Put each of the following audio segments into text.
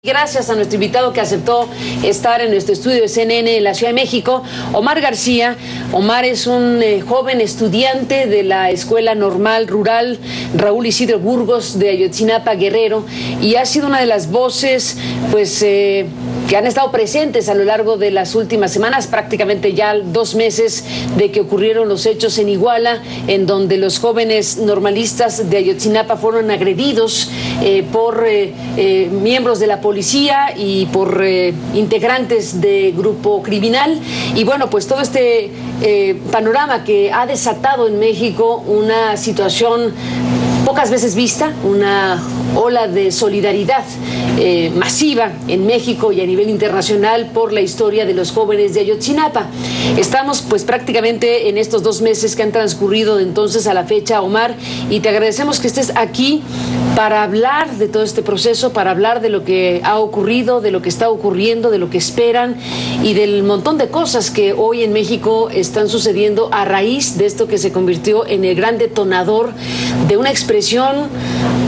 Gracias a nuestro invitado que aceptó estar en nuestro estudio de CNN en la Ciudad de México, Omar García. Omar es un joven estudiante de la Escuela Normal Rural Raúl Isidro Burgos de Ayotzinapa, Guerrero, y ha sido una de las voces que han estado presentes a lo largo de las últimas semanas, prácticamente ya 2 meses de que ocurrieron los hechos en Iguala, en donde los jóvenes normalistas de Ayotzinapa fueron agredidos por miembros de la policía y por integrantes de grupo criminal. Y bueno, pues todo este panorama que ha desatado en México una situación pocas veces vista, una ola de solidaridad masiva en México y a nivel internacional por la historia de los jóvenes de Ayotzinapa. Estamos pues prácticamente en estos 2 meses que han transcurrido de entonces a la fecha, Omar, y te agradecemos que estés aquí para hablar de todo este proceso, para hablar de lo que ha ocurrido, de lo que está ocurriendo, de lo que esperan y del montón de cosas que hoy en México están sucediendo a raíz de esto que se convirtió en el gran detonador de una expresión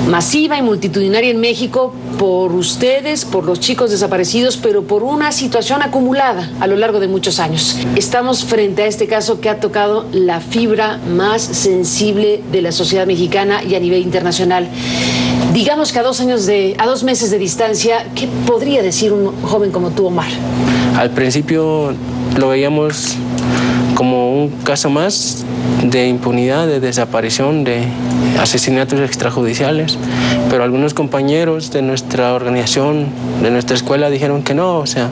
masiva y multitudinaria en México por ustedes, por los chicos desaparecidos, pero por una situación acumulada a lo largo de muchos años. Estamos frente a este caso que ha tocado la fibra más sensible de la sociedad mexicana y a nivel internacional. Digamos que a 2 meses de distancia, ¿qué podría decir un joven como tú, Omar? Al principio lo veíamos como un caso más de impunidad, de desaparición, de asesinatos extrajudiciales, pero algunos compañeros de nuestra organización, de nuestra escuela, dijeron que no, o sea,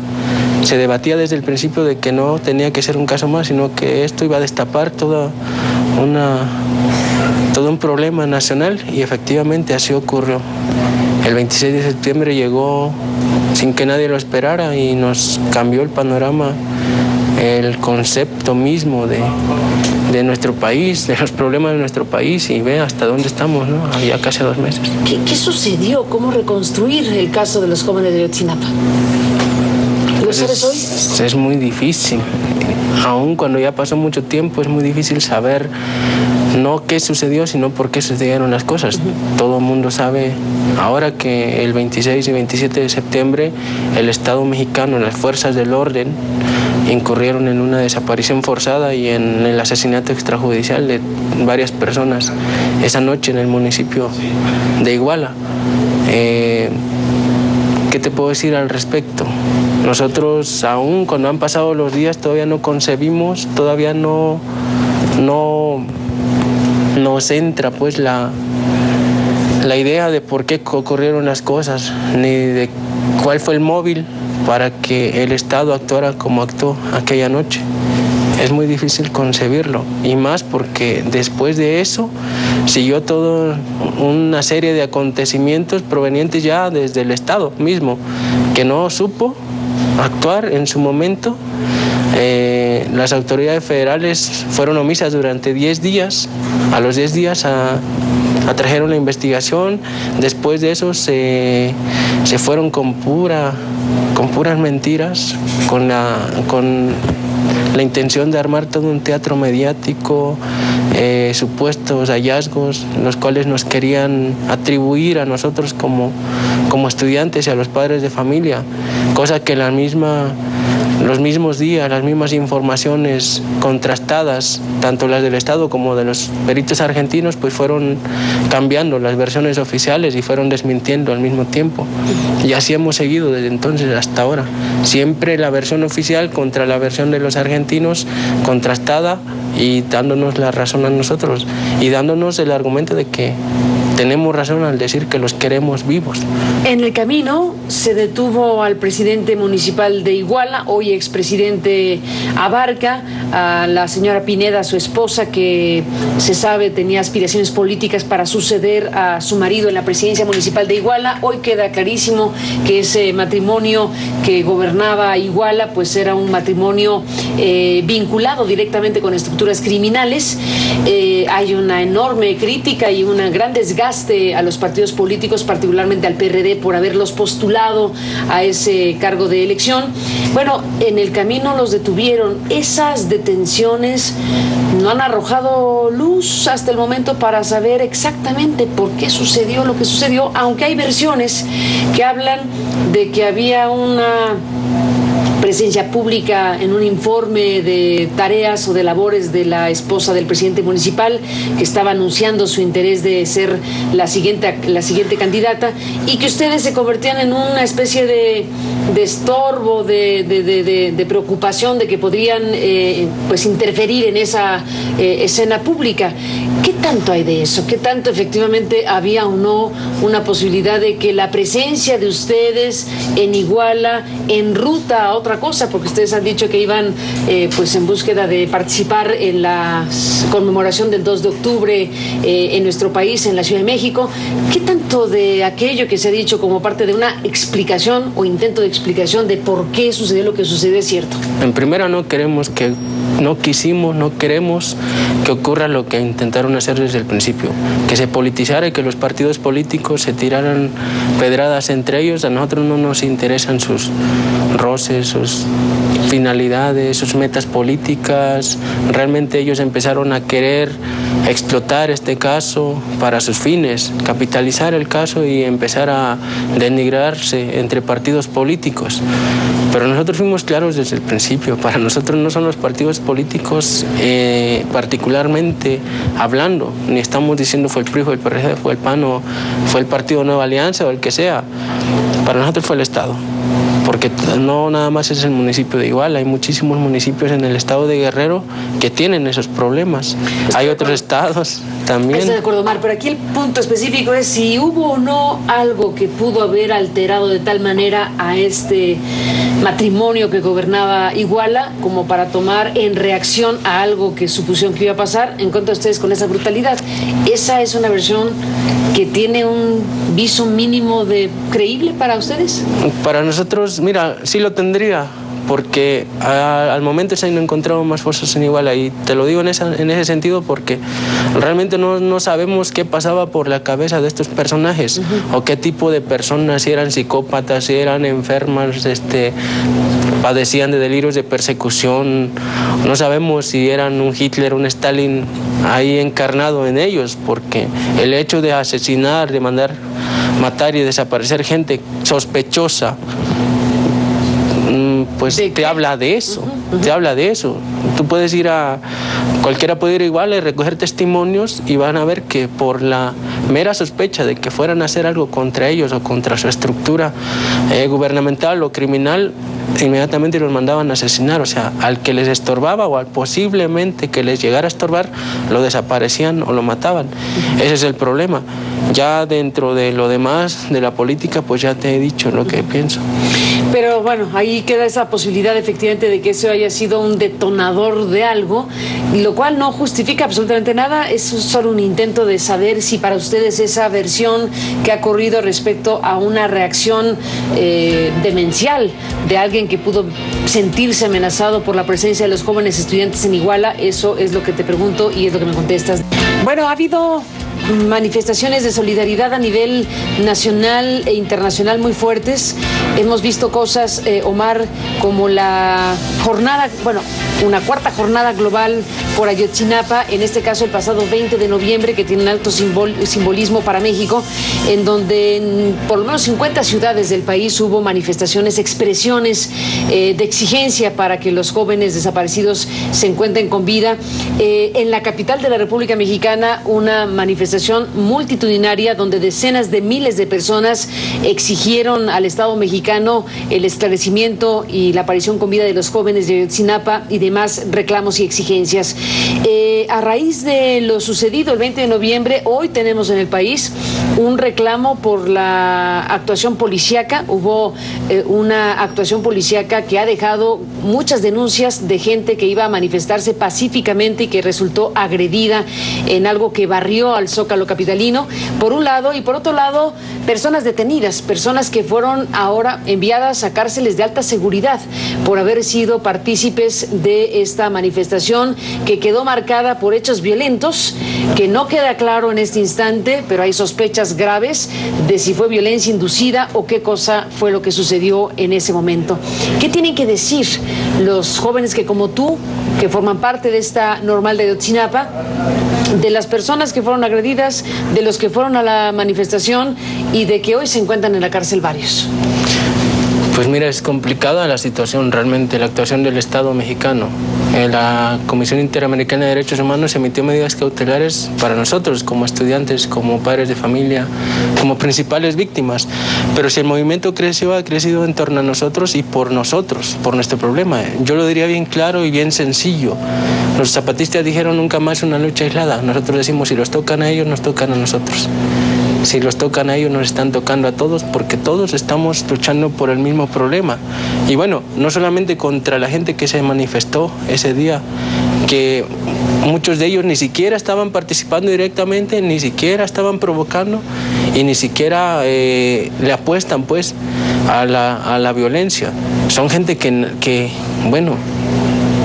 se debatía desde el principio de que no tenía que ser un caso más, sino que esto iba a destapar todo un problema nacional, y efectivamente así ocurrió. El 26 de septiembre llegó sin que nadie lo esperara y nos cambió el panorama, el concepto mismo de nuestro país, de los problemas de nuestro país, y ve hasta dónde estamos, ¿no? Ya casi 2 meses. ¿Qué sucedió? ¿Cómo reconstruir el caso de los jóvenes de Ayotzinapa? ¿Lo sabes hoy? Es muy difícil. Aún cuando ya pasó mucho tiempo, es muy difícil saber no qué sucedió, sino por qué sucedieron las cosas. Todo el mundo sabe ahora que el 26 y 27 de septiembre el Estado mexicano, las fuerzas del orden, incurrieron en una desaparición forzada y en el asesinato extrajudicial de varias personas esa noche en el municipio de Iguala. ¿Qué te puedo decir al respecto? Nosotros, aún cuando han pasado los días, todavía no concebimos, todavía no nos entra pues la idea de por qué ocurrieron las cosas, ni de cuál fue el móvil para que el Estado actuara como actuó aquella noche. Es muy difícil concebirlo, y más porque después de eso siguió toda una serie de acontecimientos provenientes ya desde el Estado mismo, que no supo actuar en su momento. Las autoridades federales fueron omisas durante 10 días. A los 10 días atrajeron la investigación. Después de eso se fueron con puras mentiras, con la intención de armar todo un teatro mediático, supuestos hallazgos, los cuales nos querían atribuir a nosotros como estudiantes y a los padres de familia, cosa que los mismos días, las mismas informaciones contrastadas, tanto las del Estado como de los peritos argentinos, pues fueron cambiando las versiones oficiales y fueron desmintiendo al mismo tiempo. Y así hemos seguido desde entonces hasta ahora. Siempre la versión oficial contra la versión de los argentinos, contrastada, y dándonos la razón a nosotros y dándonos el argumento de que tenemos razón al decir que los queremos vivos. En el camino se detuvo al presidente municipal de Iguala, hoy expresidente Abarca, a la señora Pineda, su esposa, que se sabe tenía aspiraciones políticas para suceder a su marido en la presidencia municipal de Iguala. Hoy queda clarísimo que ese matrimonio que gobernaba Iguala pues era un matrimonio vinculado directamente con estructuras criminales. Hay una enorme crítica y un gran desgaste desgaste a los partidos políticos, particularmente al PRD, por haberlos postulado a ese cargo de elección. Bueno, en el camino los detuvieron. Esas detenciones no han arrojado luz hasta el momento para saber exactamente por qué sucedió lo que sucedió, aunque hay versiones que hablan de que había una presencia pública en un informe de tareas o de labores de la esposa del presidente municipal, que estaba anunciando su interés de ser la siguiente candidata, y que ustedes se convertían en una especie de estorbo, de preocupación de que podrían pues interferir en esa escena pública. ¿Qué tanto hay de eso? ¿Qué tanto efectivamente había o no una posibilidad de que la presencia de ustedes en Iguala enruta a otra cosa? Porque ustedes han dicho que iban pues en búsqueda de participar en la conmemoración del 2 de octubre en nuestro país, en la Ciudad de México. ¿Qué tanto de aquello que se ha dicho como parte de una explicación o intento de explicación de por qué sucedió lo que sucedió es cierto? En primera, no queremos no queremos que ocurra lo que intentaron hacer desde el principio, que se politizara y que los partidos políticos se tiraran pedradas entre ellos. A nosotros no nos interesan sus roces, sus finalidades, sus metas políticas. Realmente ellos empezaron a querer explotar este caso para sus fines, capitalizar el caso y empezar a denigrarse entre partidos políticos. Pero nosotros fuimos claros desde el principio. Para nosotros no son los partidos políticos particularmente hablando, ni estamos diciendo fue el PRI, fue el PRD, fue el PAN o fue el Partido Nueva Alianza o el que sea. Para nosotros fue el Estado. Porque no nada más es el municipio de Iguala, hay muchísimos municipios en el estado de Guerrero que tienen esos problemas. Hay otros estados también. Estoy de acuerdo, Omar, pero aquí el punto específico es si hubo o no algo que pudo haber alterado de tal manera a este matrimonio que gobernaba Iguala como para tomar en reacción a algo que supusieron que iba a pasar en contra de ustedes con esa brutalidad. Esa es una versión que tiene un viso mínimo de creíble para ustedes. Para nosotros, mira, sí lo tendría, porque al momento se han encontrado más fuerzas en Iguala, y te lo digo en ese sentido porque realmente no sabemos qué pasaba por la cabeza de estos personajes, o qué tipo de personas, si eran psicópatas, si eran enfermas, padecían de delirios de persecución. No sabemos si eran un Hitler, un Stalin ahí encarnado en ellos, porque el hecho de asesinar, de matar y desaparecer gente sospechosa, pues te habla de eso, te habla de eso. Tú puedes cualquiera puede ir igual y recoger testimonios y van a ver que por la mera sospecha de que fueran a hacer algo contra ellos o contra su estructura gubernamental o criminal, inmediatamente los mandaban a asesinar. O sea, al que les estorbaba o al posiblemente que les llegara a estorbar, lo desaparecían o lo mataban. Ese es el problema. Ya dentro de lo demás, de la política, pues ya te he dicho lo que pienso. Pero bueno, ahí queda esa posibilidad efectivamente de que eso haya sido un detonador de algo, lo cual no justifica absolutamente nada. Es solo un intento de saber si para ustedes esa versión que ha corrido respecto a una reacción demencial de alguien que pudo sentirse amenazado por la presencia de los jóvenes estudiantes en Iguala, eso es lo que te pregunto y es lo que me contestas. Bueno, ha habido manifestaciones de solidaridad a nivel nacional e internacional muy fuertes. Hemos visto cosas, Omar, como la jornada, una cuarta jornada global por Ayotzinapa, en este caso el pasado 20 de noviembre, que tiene un alto simbolismo para México, en donde en por lo menos 50 ciudades del país hubo manifestaciones, expresiones de exigencia para que los jóvenes desaparecidos se encuentren con vida. En la capital de la República Mexicana, una manifestación multitudinaria donde decenas de miles de personas exigieron al Estado mexicano el esclarecimiento y la aparición con vida de los jóvenes de Ayotzinapa y demás reclamos y exigencias. A raíz de lo sucedido el 20 de noviembre, hoy tenemos en el país un reclamo por la actuación policíaca. Hubo una actuación policíaca que ha dejado muchas denuncias de gente que iba a manifestarse pacíficamente y que resultó agredida en algo que barrió al Zócalo capitalino, por un lado, y por otro lado, personas detenidas, personas que fueron ahora enviadas a cárceles de alta seguridad por haber sido partícipes de esta manifestación que quedó marcada por hechos violentos, que no queda claro en este instante, pero hay sospechas graves de si fue violencia inducida o qué cosa fue lo que sucedió en ese momento. ¿Qué tienen que decir los jóvenes que, como tú, que forman parte de esta Normal de Ayotzinapa, de las personas que fueron agredidas, de los que fueron a la manifestación y de que hoy se encuentran en la cárcel varios? Pues mira, es complicada la situación realmente, la actuación del Estado mexicano. La Comisión Interamericana de Derechos Humanos emitió medidas cautelares para nosotros, como estudiantes, como padres de familia, como principales víctimas. Pero si el movimiento creció, ha crecido en torno a nosotros y por nosotros, por nuestro problema. Yo lo diría bien claro y bien sencillo. Los zapatistas dijeron nunca más una lucha aislada. Nosotros decimos, si los tocan a ellos, nos tocan a nosotros. Si los tocan a ellos, nos están tocando a todos, porque todos estamos luchando por el mismo problema. Y bueno, no solamente contra la gente que se manifestó ese día, que muchos de ellos ni siquiera estaban participando directamente, ni siquiera estaban provocando y ni siquiera le apuestan pues a la violencia. Son gente que bueno,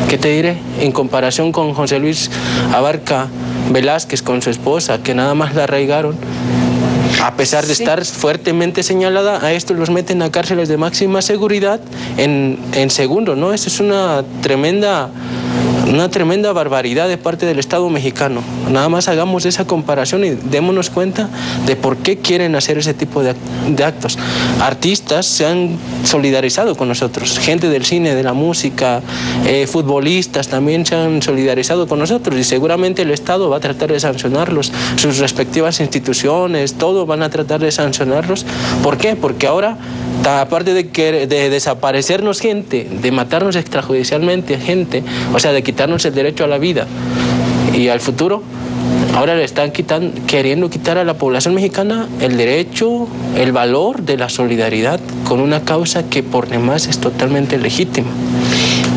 ¿qué te diré? En comparación con José Luis Abarca Velázquez, con su esposa, que nada más la arraigaron, a pesar de estar fuertemente señalada, a estos los meten a cárceles de máxima seguridad en segundos, ¿no? Eso es una tremenda barbaridad de parte del Estado mexicano. Nada más hagamos esa comparación y démonos cuenta de por qué quieren hacer ese tipo de actos. Artistas se han solidarizado con nosotros, gente del cine, de la música, futbolistas también se han solidarizado con nosotros y seguramente el Estado va a tratar de sancionarlos, sus respectivas instituciones, todo van a tratar de sancionarlos. ¿Por qué? Porque ahora, aparte de desaparecernos gente, de matarnos extrajudicialmente gente, o sea, de quitarnos el derecho a la vida y al futuro, ahora le están queriendo quitar a la población mexicana el derecho, el valor de la solidaridad con una causa que por demás es totalmente legítima.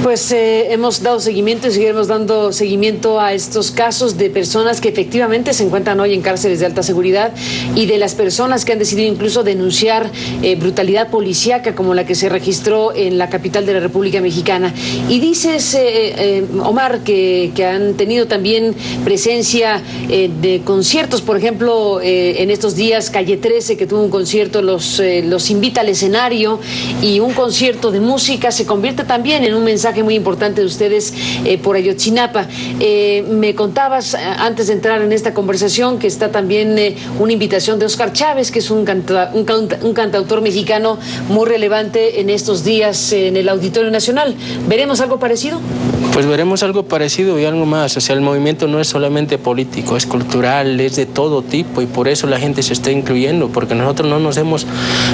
Pues hemos dado seguimiento y seguiremos dando seguimiento a estos casos de personas que efectivamente se encuentran hoy en cárceles de alta seguridad y de las personas que han decidido incluso denunciar brutalidad policíaca como la que se registró en la capital de la República Mexicana. Y dices, Omar, que han tenido también presencia de conciertos, por ejemplo, en estos días Calle 13, que tuvo un concierto, los invita al escenario, y un concierto de música se convierte también en un mensaje muy importante de ustedes por Ayotzinapa. Me contabas antes de entrar en esta conversación que está también una invitación de Óscar Chávez, que es un cantautor mexicano muy relevante en estos días en el Auditorio Nacional. ¿Veremos algo parecido? Pues veremos algo parecido y algo más. O sea, el movimiento no es solamente político, es cultural, es de todo tipo y por eso la gente se está incluyendo, porque nosotros no nos hemos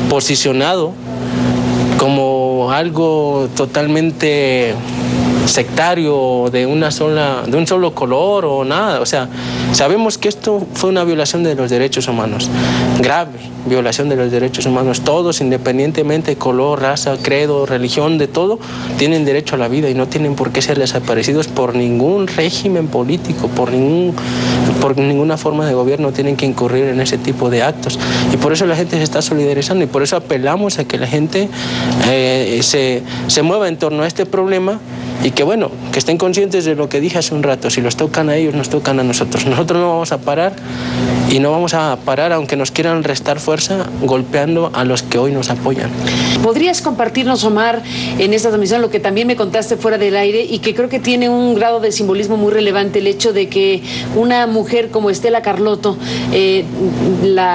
posicionado como algo totalmente sectario de un solo color o nada. O sea, sabemos que esto fue una violación de los derechos humanos, grave violación de los derechos humanos. Todos, independientemente de color, raza, credo, religión, de todo, tienen derecho a la vida y no tienen por qué ser desaparecidos por ningún régimen político, por ninguna forma de gobierno tienen que incurrir en ese tipo de actos. Y por eso la gente se está solidarizando y por eso apelamos a que la gente se mueva en torno a este problema y que, bueno, que estén conscientes de lo que dije hace un rato. Si los tocan a ellos, nos tocan a nosotros. Nosotros no vamos a parar y no vamos a parar aunque nos quieran restar fuerza golpeando a los que hoy nos apoyan. ¿Podrías compartirnos, Omar, en esta transmisión lo que también me contaste fuera del aire y que creo que tiene un grado de simbolismo muy relevante, el hecho de que una mujer como Estela Carlotto,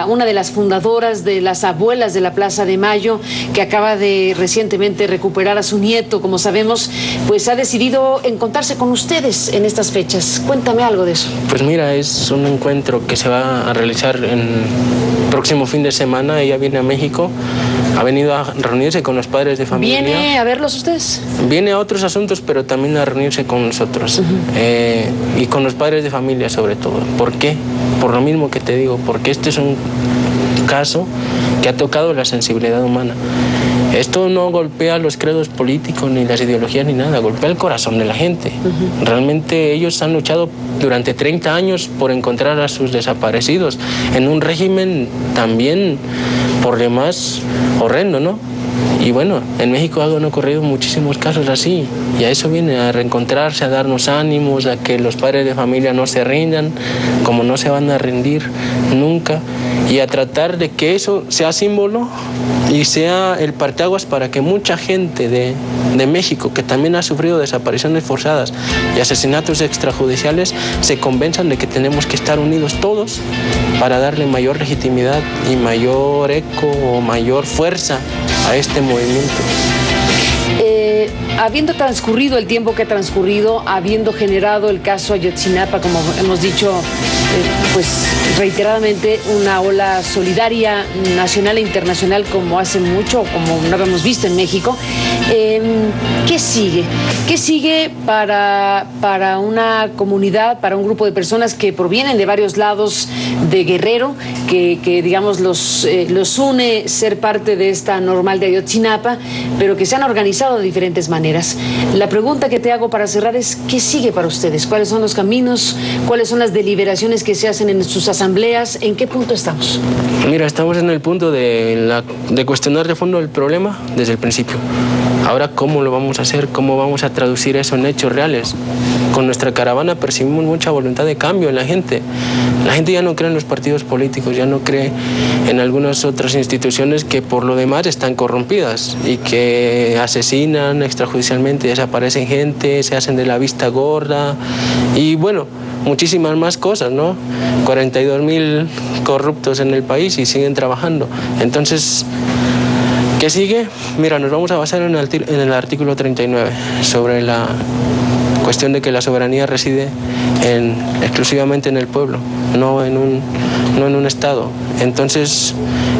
una de las fundadoras, de las abuelas de la Plaza de Mayo, que acaba de recientemente recuperar a su nieto, como sabemos, pues ha decidido encontrarse con ustedes en estas fechas? Cuéntame algo de eso. Pues mira, es un encuentro que se va a realizar el próximo fin de semana. Ella viene a México, ha venido a reunirse con los padres de familia. ¿Viene a verlos ustedes? Viene a otros asuntos, pero también a reunirse con nosotros. Y con los padres de familia sobre todo. ¿Por qué? Por lo mismo que te digo, porque este es un caso que ha tocado la sensibilidad humana. Esto no golpea los credos políticos, ni las ideologías, ni nada, golpea el corazón de la gente. Realmente ellos han luchado durante 30 años por encontrar a sus desaparecidos, en un régimen también, por demás, horrendo, ¿no? Y bueno, en México han ocurrido muchísimos casos así, y a eso viene, a reencontrarse, a darnos ánimos, a que los padres de familia no se rindan, como no se van a rendir nunca, y a tratar de que eso sea símbolo y sea el parteaguas para que mucha gente de México, que también ha sufrido desapariciones forzadas y asesinatos extrajudiciales, se convenzan de que tenemos que estar unidos todos para darle mayor legitimidad y mayor eco o mayor fuerza a este movimiento. Habiendo transcurrido el tiempo que ha transcurrido, habiendo generado el caso Ayotzinapa, como hemos dicho pues reiteradamente, una ola solidaria nacional e internacional como hace mucho, como no habíamos visto en México, ¿qué sigue? ¿Qué sigue para una comunidad, para un grupo de personas que provienen de varios lados de Guerrero, que digamos los une ser parte de esta normal de Ayotzinapa, pero que se han organizado de diferentes maneras? La pregunta que te hago para cerrar es, ¿qué sigue para ustedes? ¿Cuáles son los caminos? ¿Cuáles son las deliberaciones que se hacen en sus asambleas? ¿En qué punto estamos? Mira, estamos en el punto de cuestionar de fondo el problema desde el principio. Ahora, ¿cómo lo vamos a hacer? ¿Cómo vamos a traducir eso en hechos reales? Con nuestra caravana percibimos mucha voluntad de cambio en la gente. La gente ya no cree en los partidos políticos, ya no cree en algunas otras instituciones que por lo demás están corrompidas y que asesinan extrajudicialmente, desaparecen gente, se hacen de la vista gorda y bueno, muchísimas más cosas, ¿no? 42.000 corruptos en el país y siguen trabajando. Entonces, ¿qué sigue? Mira, nos vamos a basar en el artículo 39 sobre la cuestión de que la soberanía reside exclusivamente en el pueblo, no en un estado. Entonces,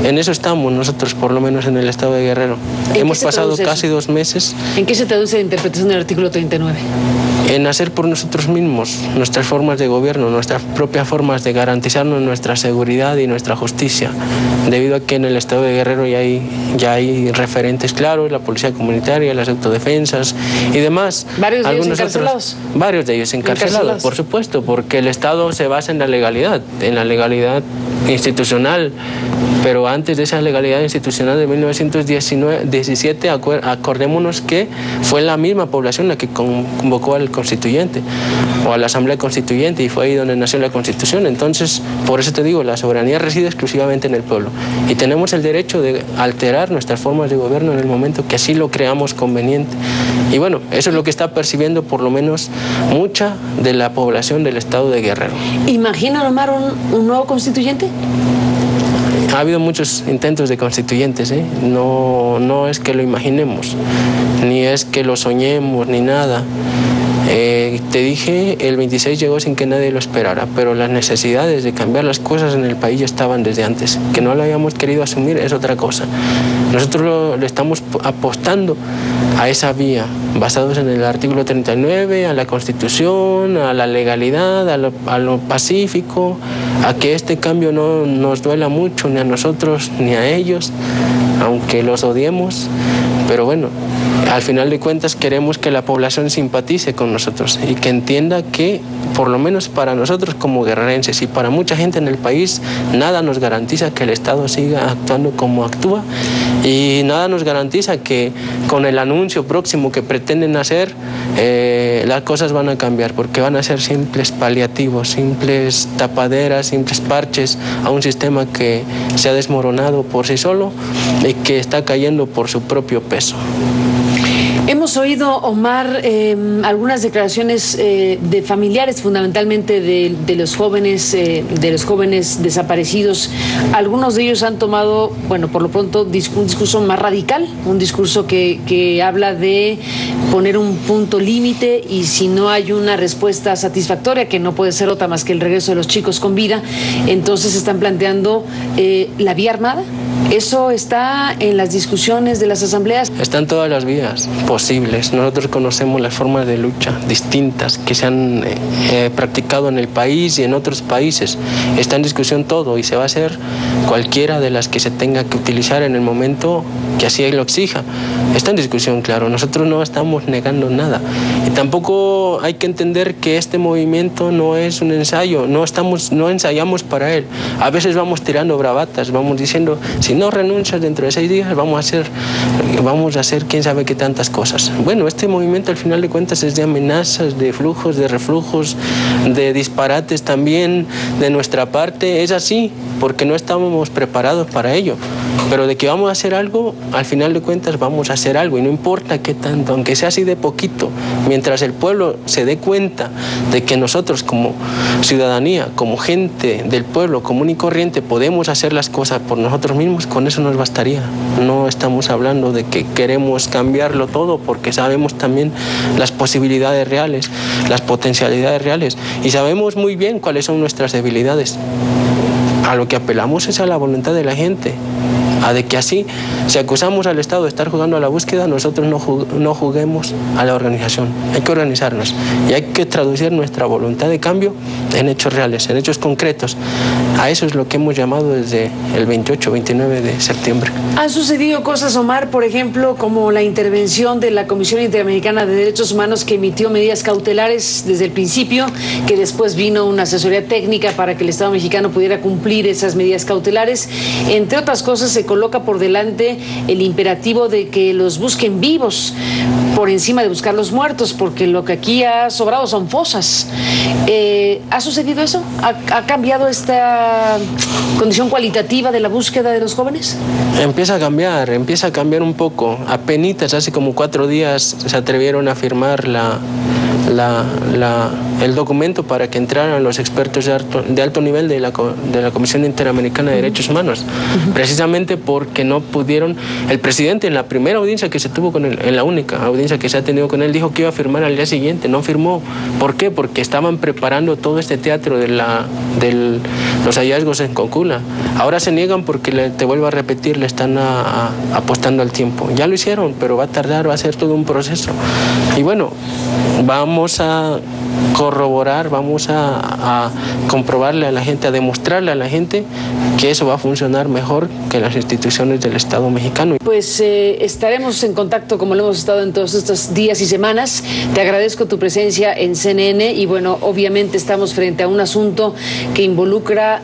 en eso estamos nosotros, por lo menos en el estado de Guerrero. Hemos pasado casi 2 meses. ¿En qué se traduce la interpretación del artículo 39? En hacer por nosotros mismos nuestras formas de gobierno, nuestras propias formas de garantizarnos nuestra seguridad y nuestra justicia, debido a que en el estado de Guerrero ya hay referentes claros, la policía comunitaria, las autodefensas y demás. ¿Varios de ellos encarcelados? Varios de ellos encarcelados, por supuesto, porque el Estado se basa en la legalidad institucional, pero antes de esa legalidad institucional de 1917, acordémonos que fue la misma población la que convocó al constituyente o a la asamblea constituyente y fue ahí donde nació la Constitución. Entonces, por eso te digo, la soberanía reside exclusivamente en el pueblo y tenemos el derecho de alterar nuestras formas de gobierno en el momento que así lo creamos conveniente. Y bueno, eso es lo que está percibiendo por lo menos mucha de la población del estado de Guerrero. ¿Imagina, Omar, un nuevo constituyente? Ha habido muchos intentos de constituyentes, ¿eh? No es que lo imaginemos, ni es que lo soñemos, ni nada. Te dije, el 26 llegó sin que nadie lo esperara, pero las necesidades de cambiar las cosas en el país ya estaban desde antes. Que no lo hayamos querido asumir es otra cosa. Nosotros le estamos apostando a esa vía, basados en el artículo 39, a la Constitución, a la legalidad, a lo pacífico, a que este cambio no nos duela mucho, ni a nosotros ni a ellos, aunque los odiemos, pero bueno, al final de cuentas queremos que la población simpatice con nosotros y que entienda que, por lo menos para nosotros como guerrerenses y para mucha gente en el país, nada nos garantiza que el Estado siga actuando como actúa y nada nos garantiza que con el anuncio próximo que pretenden hacer las cosas van a cambiar, porque van a ser simples paliativos, simples tapaderas, simples parches a un sistema que se ha desmoronado por sí solo y que está cayendo por su propio peso. Hemos oído, Omar, algunas declaraciones de familiares, fundamentalmente de los jóvenes desaparecidos. Algunos de ellos han tomado, bueno, por lo pronto, un discurso más radical, un discurso que habla de poner un punto límite y si no hay una respuesta satisfactoria, que no puede ser otra más que el regreso de los chicos con vida, entonces están planteando la vía armada. ¿Eso está en las discusiones de las asambleas? Están todas las vías posibles. Nosotros conocemos las formas de lucha distintas que se han practicado en el país y en otros países. Está en discusión todo y se va a hacer cualquiera de las que se tenga que utilizar en el momento que así lo exija. Está en discusión, claro. Nosotros no estamos negando nada. Y tampoco hay que entender que este movimiento no es un ensayo. No ensayamos para él. A veces vamos tirando bravatas, vamos diciendo, si no renuncias dentro de 6 días, vamos a hacer quién sabe qué tantas cosas. Bueno, este movimiento al final de cuentas es de amenazas, de flujos, de reflujos, de disparates también de nuestra parte. Es así, porque no estábamos preparados para ello. Pero de que vamos a hacer algo, al final de cuentas vamos a hacer algo, y no importa qué tanto, aunque sea así de poquito, mientras el pueblo se dé cuenta de que nosotros como ciudadanía, como gente del pueblo común y corriente, podemos hacer las cosas por nosotros mismos, con eso nos bastaría. No estamos hablando de que queremos cambiarlo todo, porque sabemos también las posibilidades reales, las potencialidades reales, y sabemos muy bien cuáles son nuestras debilidades. A lo que apelamos es a la voluntad de la gente, a de que así, si acusamos al Estado de estar jugando a la búsqueda, nosotros no juguemos a la organización. Hay que organizarnos y hay que traducir nuestra voluntad de cambio en hechos reales, en hechos concretos. A eso es lo que hemos llamado desde el 28, 29 de septiembre. Han sucedido cosas, Omar, por ejemplo, como la intervención de la Comisión Interamericana de Derechos Humanos, que emitió medidas cautelares desde el principio, que después vino una asesoría técnica para que el Estado mexicano pudiera cumplir esas medidas cautelares. Entre otras cosas, se coloca por delante el imperativo de que los busquen vivos por encima de buscar los muertos, porque lo que aquí ha sobrado son fosas. ¿Ha sucedido eso? ¿Ha cambiado esta condición cualitativa de la búsqueda de los jóvenes? Empieza a cambiar un poco. Apenitas, hace como 4 días se atrevieron a firmar el documento para que entraran los expertos de alto nivel de la Comisión Interamericana de Derechos Humanos, precisamente porque no pudieron. El presidente, en la primera audiencia que se tuvo con él, en la única audiencia que se ha tenido con él, dijo que iba a firmar al día siguiente, no firmó. ¿Por qué? Porque estaban preparando todo este teatro de los hallazgos en Cocula. Ahora se niegan porque, te vuelvo a repetir, le están apostando al tiempo. Ya lo hicieron, pero va a tardar, va a ser todo un proceso. Y bueno, vamos a corroborar, vamos a comprobarle a la gente, a demostrarle a la gente que eso va a funcionar mejor que las instituciones del Estado mexicano. Pues estaremos en contacto como lo hemos estado en todos estos días y semanas. Te agradezco tu presencia en CNN y bueno, obviamente estamos frente a un asunto que involucra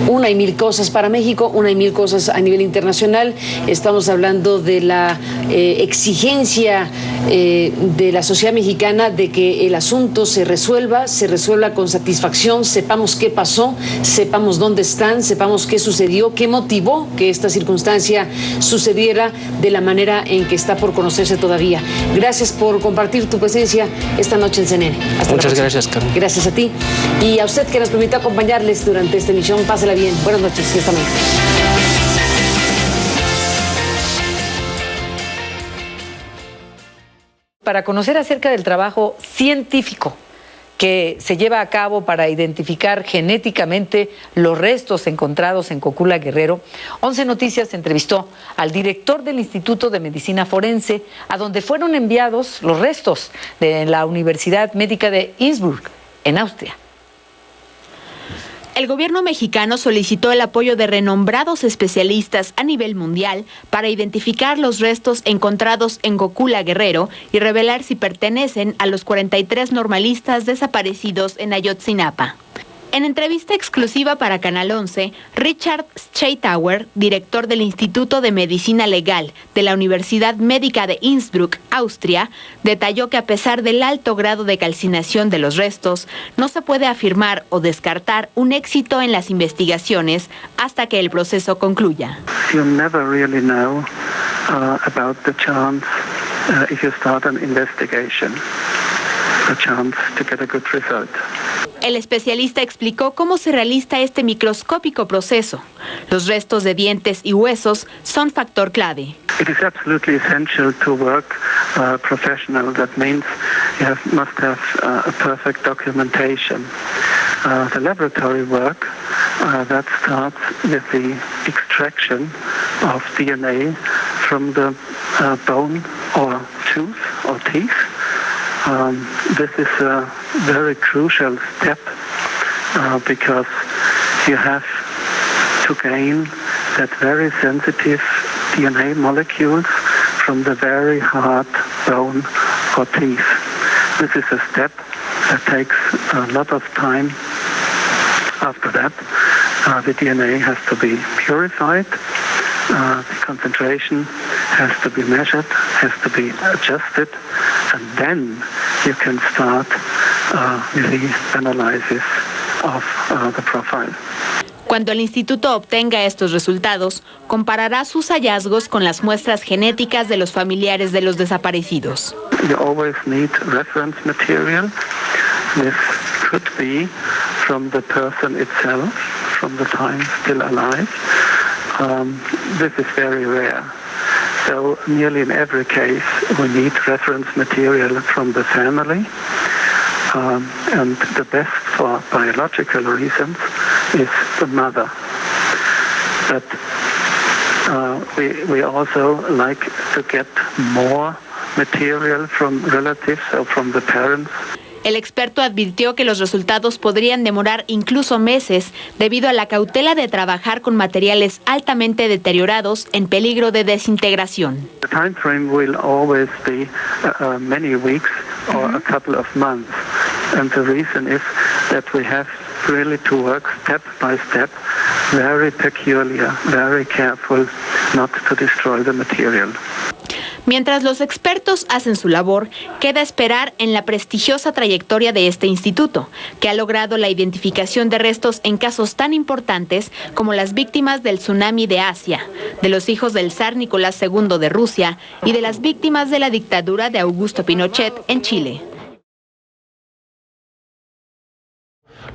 una y mil cosas para México, una y mil cosas a nivel internacional. Estamos hablando de la exigencia de la sociedad mexicana de que el asunto se resuelva con satisfacción, sepamos qué pasó, sepamos dónde están, sepamos qué sucedió, qué motivó que esta circunstancia sucediera de la manera en que está por conocerse todavía. Gracias por compartir tu presencia esta noche en CNN. Muchas gracias, Carmen. Gracias a ti y a usted que nos permitió acompañarles durante esta emisión. Pásela bien. Buenas noches y hasta mañana. Para conocer acerca del trabajo científico que se lleva a cabo para identificar genéticamente los restos encontrados en Cocula, Guerrero, 11 Noticias entrevistó al director del Instituto de Medicina Forense, a donde fueron enviados los restos de la Universidad Médica de Innsbruck, en Austria. El gobierno mexicano solicitó el apoyo de renombrados especialistas a nivel mundial para identificar los restos encontrados en Cocula, Guerrero, y revelar si pertenecen a los 43 normalistas desaparecidos en Ayotzinapa. En entrevista exclusiva para Canal 11, Richard Scheitauer, director del Instituto de Medicina Legal de la Universidad Médica de Innsbruck, Austria, detalló que a pesar del alto grado de calcinación de los restos, no se puede afirmar o descartar un éxito en las investigaciones hasta que el proceso concluya. You never really know about the chance if you start an investigation, the chance to get a good result. El especialista explicó cómo se realiza este microscópico proceso. Los restos de dientes y huesos son factor clave. It is absolutely essential to work professional. That means you must have a perfect documentation. The laboratory work that starts with the extraction of DNA from the bone or tooth or teeth. This is a very crucial step because you have to gain that very sensitive DNA molecules from the very hard bone or teeth. This is a step that takes a lot of time. After that, the DNA has to be purified, the concentration has to be measured, has to be adjusted, and then you can start with the analysis of the profile. Cuando el instituto obtenga estos resultados, comparará sus hallazgos con las muestras genéticas de los familiares de los desaparecidos. You always need reference material. This could be from the person itself, from the time still alive. This is very rare. So nearly in every case, we need reference material from the family. And the best for biological reasons is the mother. But we also like to get more material from relatives or from the parents. El experto advirtió que los resultados podrían demorar incluso meses debido a la cautela de trabajar con materiales altamente deteriorados en peligro de desintegración. The time frame will always be many weeks or a couple of months. And the reason is that we have really to work step by step, very peculiar, very careful not to destroy the material. Mientras los expertos hacen su labor, queda esperar en la prestigiosa trayectoria de este instituto, que ha logrado la identificación de restos en casos tan importantes como las víctimas del tsunami de Asia, de los hijos del zar Nicolás II de Rusia y de las víctimas de la dictadura de Augusto Pinochet en Chile.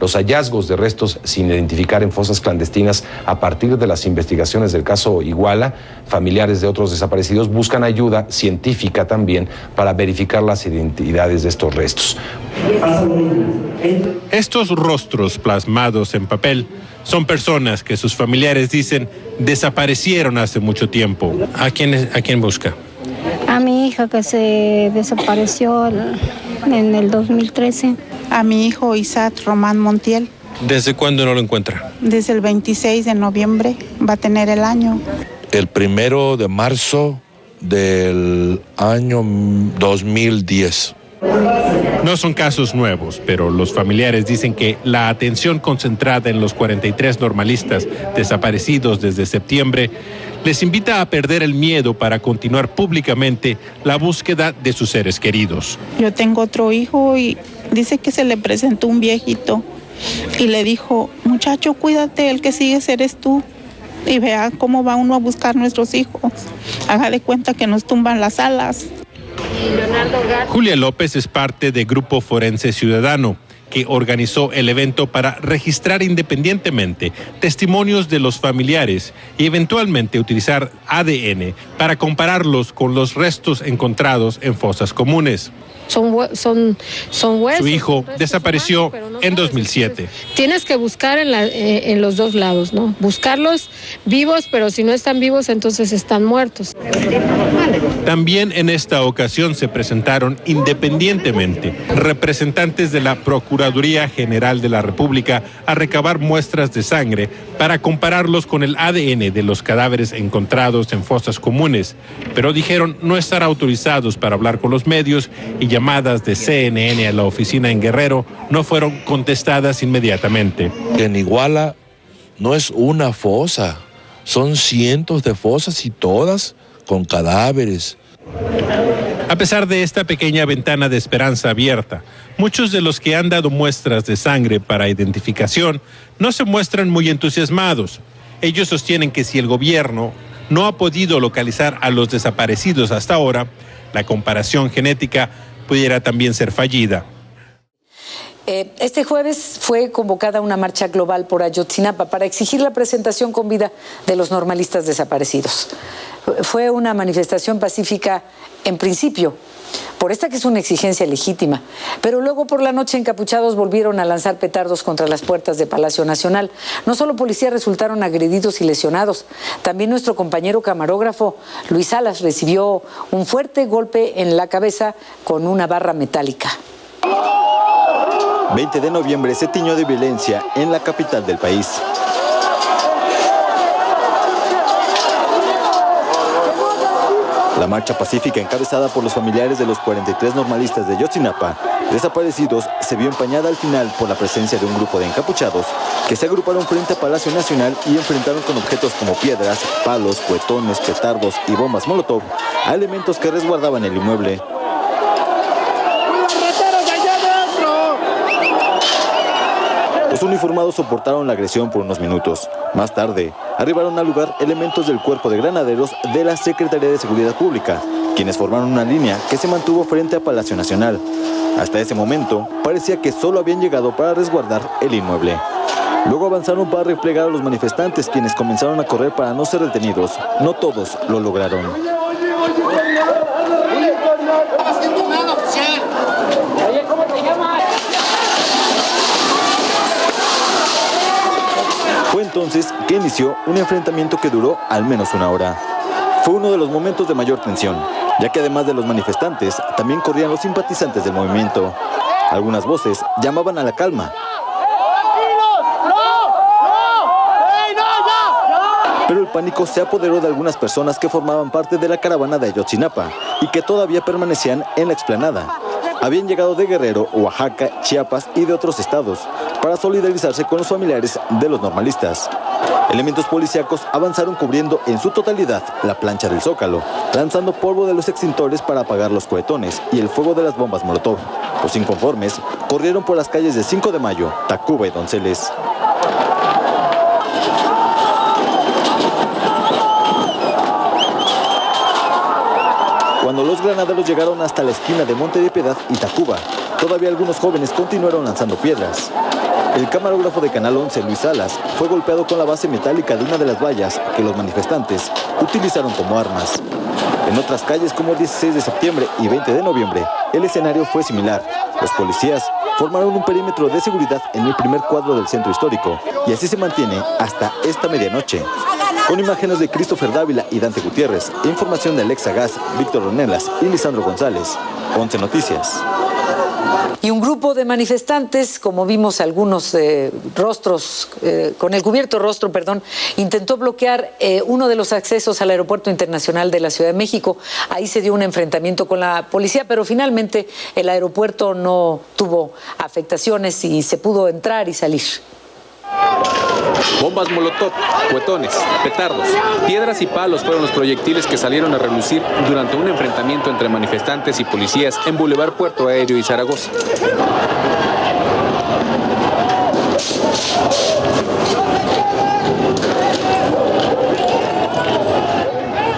Los hallazgos de restos sin identificar en fosas clandestinas a partir de las investigaciones del caso Iguala, familiares de otros desaparecidos buscan ayuda científica también para verificar las identidades de estos restos. Estos rostros plasmados en papel son personas que sus familiares dicen desaparecieron hace mucho tiempo. ¿A quién busca? A mi hija que se desapareció en el 2013. A mi hijo Isaac Román Montiel. ¿Desde cuándo no lo encuentra? Desde el 26 de noviembre, va a tener el año. El 1 de marzo del año 2010. No son casos nuevos, pero los familiares dicen que la atención concentrada en los 43 normalistas desaparecidos desde septiembre les invita a perder el miedo para continuar públicamente la búsqueda de sus seres queridos. Yo tengo otro hijo y dice que se le presentó un viejito y le dijo, muchacho, cuídate, el que sigues eres tú. Y vea cómo va uno a buscar nuestros hijos. Haga de cuenta que nos tumban las alas. Julia López es parte de Grupo Forense Ciudadano, que organizó el evento para registrar independientemente testimonios de los familiares y eventualmente utilizar ADN para compararlos con los restos encontrados en fosas comunes. Son huesos. Su hijo desapareció en 2007. Tienes que buscar en los dos lados, ¿no? Buscarlos vivos, pero si no están vivos, entonces están muertos. También en esta ocasión se presentaron independientemente representantes de la Procuraduría General de la República a recabar muestras de sangre para compararlos con el ADN de los cadáveres encontrados en fosas comunes, pero dijeron no estar autorizados para hablar con los medios y llamadas de CNN a la oficina en Guerrero no fueron contestadas inmediatamente. En Iguala no es una fosa, son cientos de fosas y todas con cadáveres. A pesar de esta pequeña ventana de esperanza abierta, muchos de los que han dado muestras de sangre para identificación no se muestran muy entusiasmados. Ellos sostienen que si el gobierno no ha podido localizar a los desaparecidos hasta ahora, la comparación genética pudiera también ser fallida. Este jueves fue convocada una marcha global por Ayotzinapa para exigir la presentación con vida de los normalistas desaparecidos. Fue una manifestación pacífica en principio, por esta que es una exigencia legítima, pero luego por la noche encapuchados volvieron a lanzar petardos contra las puertas de Palacio Nacional. No solo policías resultaron agredidos y lesionados, también nuestro compañero camarógrafo Luis Salas recibió un fuerte golpe en la cabeza con una barra metálica. 20 de noviembre se tiñó de violencia en la capital del país. La marcha pacífica encabezada por los familiares de los 43 normalistas de Ayotzinapa desaparecidos se vio empañada al final por la presencia de un grupo de encapuchados que se agruparon frente a Palacio Nacional y enfrentaron con objetos como piedras, palos, cuetones, petardos y bombas molotov a elementos que resguardaban el inmueble. Los uniformados soportaron la agresión por unos minutos. Más tarde, arribaron al lugar elementos del Cuerpo de Granaderos de la Secretaría de Seguridad Pública, quienes formaron una línea que se mantuvo frente a Palacio Nacional. Hasta ese momento, parecía que solo habían llegado para resguardar el inmueble. Luego avanzaron para replegar a los manifestantes, quienes comenzaron a correr para no ser detenidos. No todos lo lograron. Fue entonces que inició un enfrentamiento que duró al menos una hora. Fue uno de los momentos de mayor tensión, ya que además de los manifestantes, también corrían los simpatizantes del movimiento. Algunas voces llamaban a la calma. Pero el pánico se apoderó de algunas personas que formaban parte de la caravana de Ayotzinapa y que todavía permanecían en la explanada. Habían llegado de Guerrero, Oaxaca, Chiapas y de otros estados para solidarizarse con los familiares de los normalistas. Elementos policíacos avanzaron cubriendo en su totalidad la plancha del Zócalo, lanzando polvo de los extintores para apagar los cohetones y el fuego de las bombas molotov. Los inconformes corrieron por las calles de 5 de Mayo, Tacuba y Donceles. Cuando los granaderos llegaron hasta la esquina de Monte de Piedad y Tacuba, todavía algunos jóvenes continuaron lanzando piedras. El camarógrafo de Canal 11, Luis Salas, fue golpeado con la base metálica de una de las vallas que los manifestantes utilizaron como armas. En otras calles como 16 de septiembre y 20 de noviembre, el escenario fue similar. Los policías formaron un perímetro de seguridad en el primer cuadro del centro histórico y así se mantiene hasta esta medianoche. Con imágenes de Christopher Dávila y Dante Gutiérrez, información de Alexa Gas, Víctor Ronelas y Lisandro González. 11 Noticias. Y un grupo de manifestantes, como vimos algunos rostros, con el cubierto rostro, intentó bloquear uno de los accesos al Aeropuerto Internacional de la Ciudad de México. Ahí se dio un enfrentamiento con la policía, pero finalmente el aeropuerto no tuvo afectaciones y se pudo entrar y salir. Bombas molotov, cuetones, petardos, piedras y palos fueron los proyectiles que salieron a relucir durante un enfrentamiento entre manifestantes y policías en Boulevard Puerto Aéreo y Zaragoza.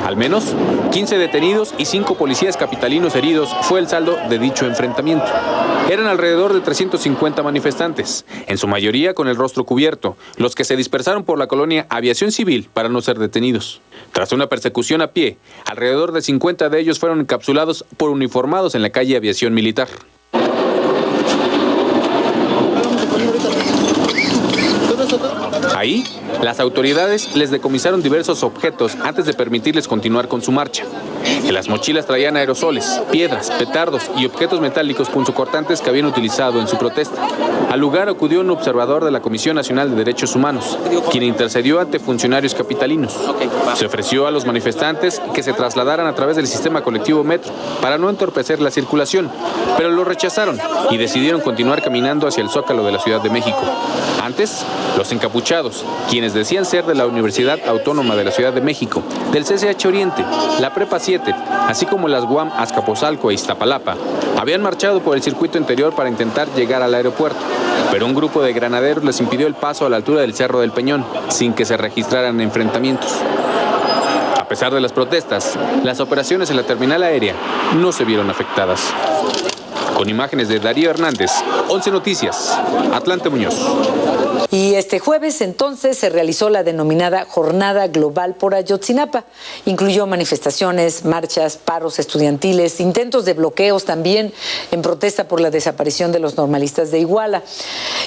Al menos 15 detenidos y 5 policías capitalinos heridos fue el saldo de dicho enfrentamiento. Eran alrededor de 350 manifestantes, en su mayoría con el rostro cubierto, los que se dispersaron por la colonia Aviación Civil para no ser detenidos. Tras una persecución a pie, alrededor de 50 de ellos fueron encapsulados por uniformados en la calle Aviación Militar. Ahí, las autoridades les decomisaron diversos objetos antes de permitirles continuar con su marcha. En las mochilas traían aerosoles, piedras, petardos y objetos metálicos punzocortantes que habían utilizado en su protesta. Al lugar acudió un observador de la Comisión Nacional de Derechos Humanos, quien intercedió ante funcionarios capitalinos. Se ofreció a los manifestantes que se trasladaran a través del sistema colectivo Metro para no entorpecer la circulación, pero lo rechazaron y decidieron continuar caminando hacia el Zócalo de la Ciudad de México. Antes, los encapuchados, quienes decían ser de la Universidad Autónoma de la Ciudad de México, del CCH Oriente, la Prepa 7, así como las UAM Azcapotzalco e Iztapalapa, habían marchado por el circuito interior para intentar llegar al aeropuerto, pero un grupo de granaderos les impidió el paso a la altura del Cerro del Peñón, sin que se registraran enfrentamientos. A pesar de las protestas, las operaciones en la terminal aérea no se vieron afectadas. Con imágenes de Darío Hernández, 11 Noticias, Atlante Muñoz. Y este jueves entonces se realizó la denominada Jornada Global por Ayotzinapa. Incluyó manifestaciones, marchas, paros estudiantiles, intentos de bloqueos también en protesta por la desaparición de los normalistas de Iguala.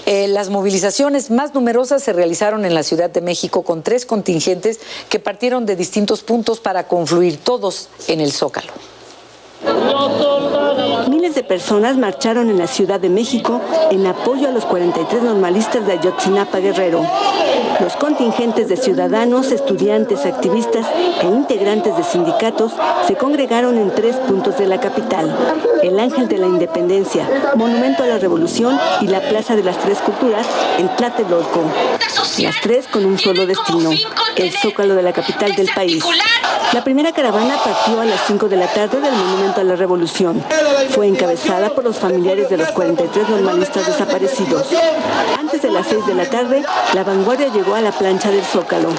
Las movilizaciones más numerosas se realizaron en la Ciudad de México con 3 contingentes que partieron de distintos puntos para confluir todos en el Zócalo. Miles de personas marcharon en la Ciudad de México en apoyo a los 43 normalistas de Ayotzinapa, Guerrero. Los contingentes de ciudadanos, estudiantes, activistas e integrantes de sindicatos se congregaron en 3 puntos de la capital: el Ángel de la Independencia, Monumento a la Revolución y la Plaza de las Tres Culturas en Tlatelolco. Las 3 con un solo destino: el Zócalo de la capital del país. La primera caravana partió a las 5 de la tarde del Monumento a la Revolución. Fue encabezada por los familiares de los 43 normalistas desaparecidos. Antes de las 6 de la tarde, la vanguardia llegó a la plancha del Zócalo.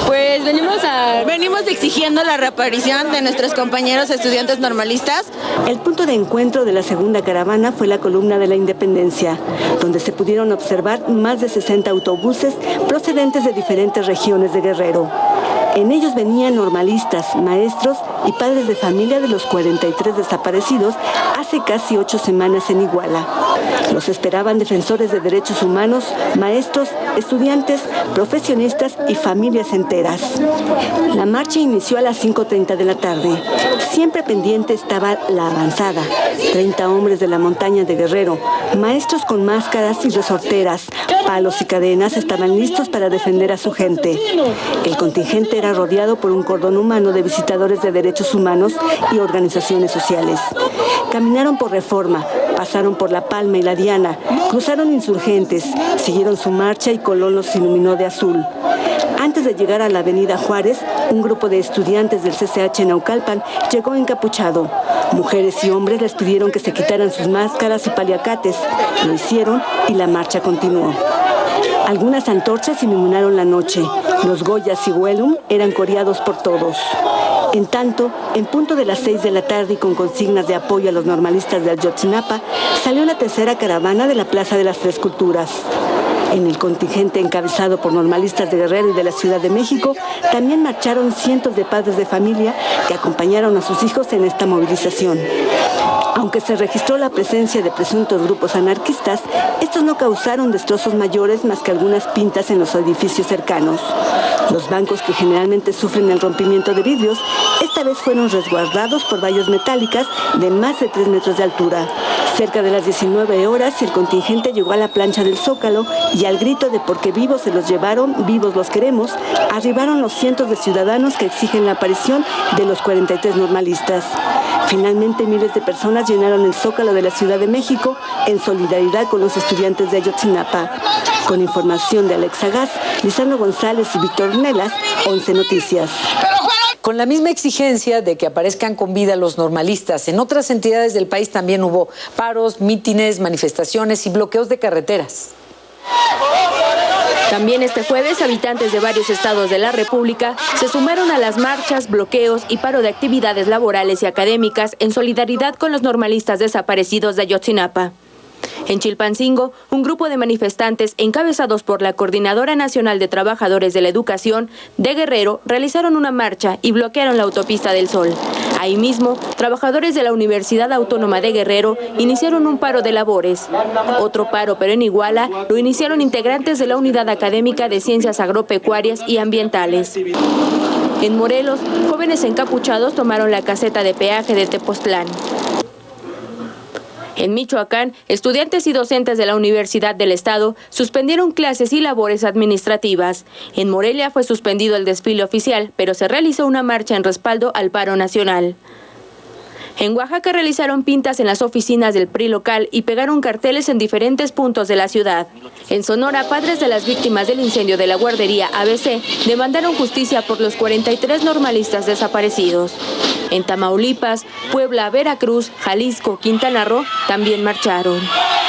Pues venimos exigiendo la reaparición de nuestros compañeros estudiantes normalistas. El punto de encuentro de la segunda caravana fue la Columna de la Independencia, donde se pudieron observar más de 60 autobuses procedentes de diferentes regiones de Guerrero. En ellos venían normalistas, maestros y padres de familia de los 43 desaparecidos hace casi 8 semanas en Iguala. Los esperaban defensores de derechos humanos, maestros, estudiantes, profesionistas y familias enteras. La marcha inició a las 5:30 de la tarde. Siempre pendiente estaba la avanzada: 30 hombres de la montaña de Guerrero, maestros con máscaras y resorteras, palos y cadenas estaban listos para defender a su gente. El contingente era rodeado por un cordón humano de visitadores de derechos humanos y organizaciones sociales. Caminaron por Reforma, pasaron por La Palma y La Diana, cruzaron Insurgentes, siguieron su marcha y Colón los iluminó de azul. Antes de llegar a la avenida Juárez, un grupo de estudiantes del CCH Naucalpan llegó encapuchado. Mujeres y hombres les pidieron que se quitaran sus máscaras y paliacates. Lo hicieron y la marcha continuó. Algunas antorchas iluminaron la noche. Los Goyas y Huelum eran coreados por todos. En tanto, en punto de las 6 de la tarde y con consignas de apoyo a los normalistas de Ayotzinapa, salió la tercera caravana de la Plaza de las Tres Culturas. En el contingente encabezado por normalistas de Guerrero y de la Ciudad de México, también marcharon cientos de padres de familia que acompañaron a sus hijos en esta movilización. Aunque se registró la presencia de presuntos grupos anarquistas, estos no causaron destrozos mayores más que algunas pintas en los edificios cercanos. Los bancos, que generalmente sufren el rompimiento de vidrios, esta vez fueron resguardados por vallas metálicas de más de 3 metros de altura. Cerca de las 19 horas, el contingente llegó a la plancha del Zócalo y al grito de "porque vivos se los llevaron, vivos los queremos", arribaron los cientos de ciudadanos que exigen la aparición de los 43 normalistas. Finalmente, miles de personas llenaron el Zócalo de la Ciudad de México en solidaridad con los estudiantes de Ayotzinapa. Con información de Alexa Gas, Lisandro González y Víctor Ornelas, 11 Noticias. Con la misma exigencia de que aparezcan con vida los normalistas, en otras entidades del país también hubo paros, mítines, manifestaciones y bloqueos de carreteras. También este jueves, habitantes de varios estados de la República se sumaron a las marchas, bloqueos y paro de actividades laborales y académicas en solidaridad con los normalistas desaparecidos de Ayotzinapa. En Chilpancingo, un grupo de manifestantes encabezados por la Coordinadora Nacional de Trabajadores de la Educación de Guerrero realizaron una marcha y bloquearon la autopista del Sol. Ahí mismo, trabajadores de la Universidad Autónoma de Guerrero iniciaron un paro de labores. Otro paro, pero en Iguala, lo iniciaron integrantes de la Unidad Académica de Ciencias Agropecuarias y Ambientales. En Morelos, jóvenes encapuchados tomaron la caseta de peaje de Tepoztlán. En Michoacán, estudiantes y docentes de la Universidad del Estado suspendieron clases y labores administrativas. En Morelia fue suspendido el desfile oficial, pero se realizó una marcha en respaldo al paro nacional. En Oaxaca realizaron pintas en las oficinas del PRI local y pegaron carteles en diferentes puntos de la ciudad. En Sonora, padres de las víctimas del incendio de la guardería ABC demandaron justicia por los 43 normalistas desaparecidos. En Tamaulipas, Puebla, Veracruz, Jalisco, Quintana Roo también marcharon.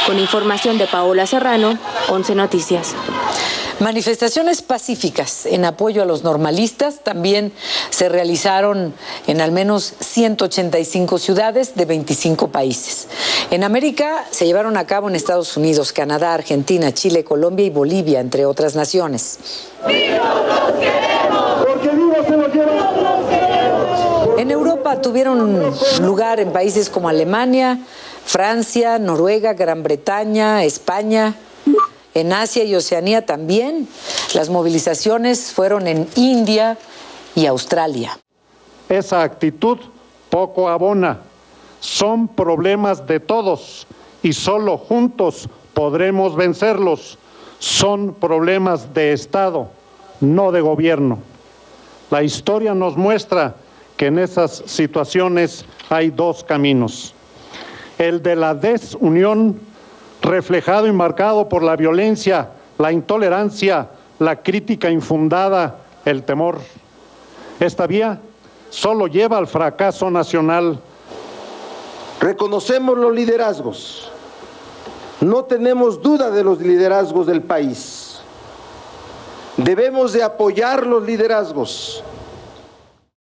Con información de Paola Serrano, 11 Noticias. Manifestaciones pacíficas en apoyo a los normalistas también se realizaron en al menos 185 ciudades de 25 países. En América se llevaron a cabo en Estados Unidos, Canadá, Argentina, Chile, Colombia y Bolivia, entre otras naciones. En Europa tuvieron lugar en países como Alemania, Francia, Noruega, Gran Bretaña, España. En Asia y Oceanía también. Las movilizaciones fueron en India y Australia. Esa actitud poco abona. Son problemas de todos y solo juntos podremos vencerlos. Son problemas de Estado, no de gobierno. La historia nos muestra que en esas situaciones hay dos caminos. El de la desunión, reflejado y marcado por la violencia, la intolerancia, la crítica infundada, el temor. Esta vía solo lleva al fracaso nacional. Reconocemos los liderazgos. No tenemos duda de los liderazgos del país. Debemos de apoyar los liderazgos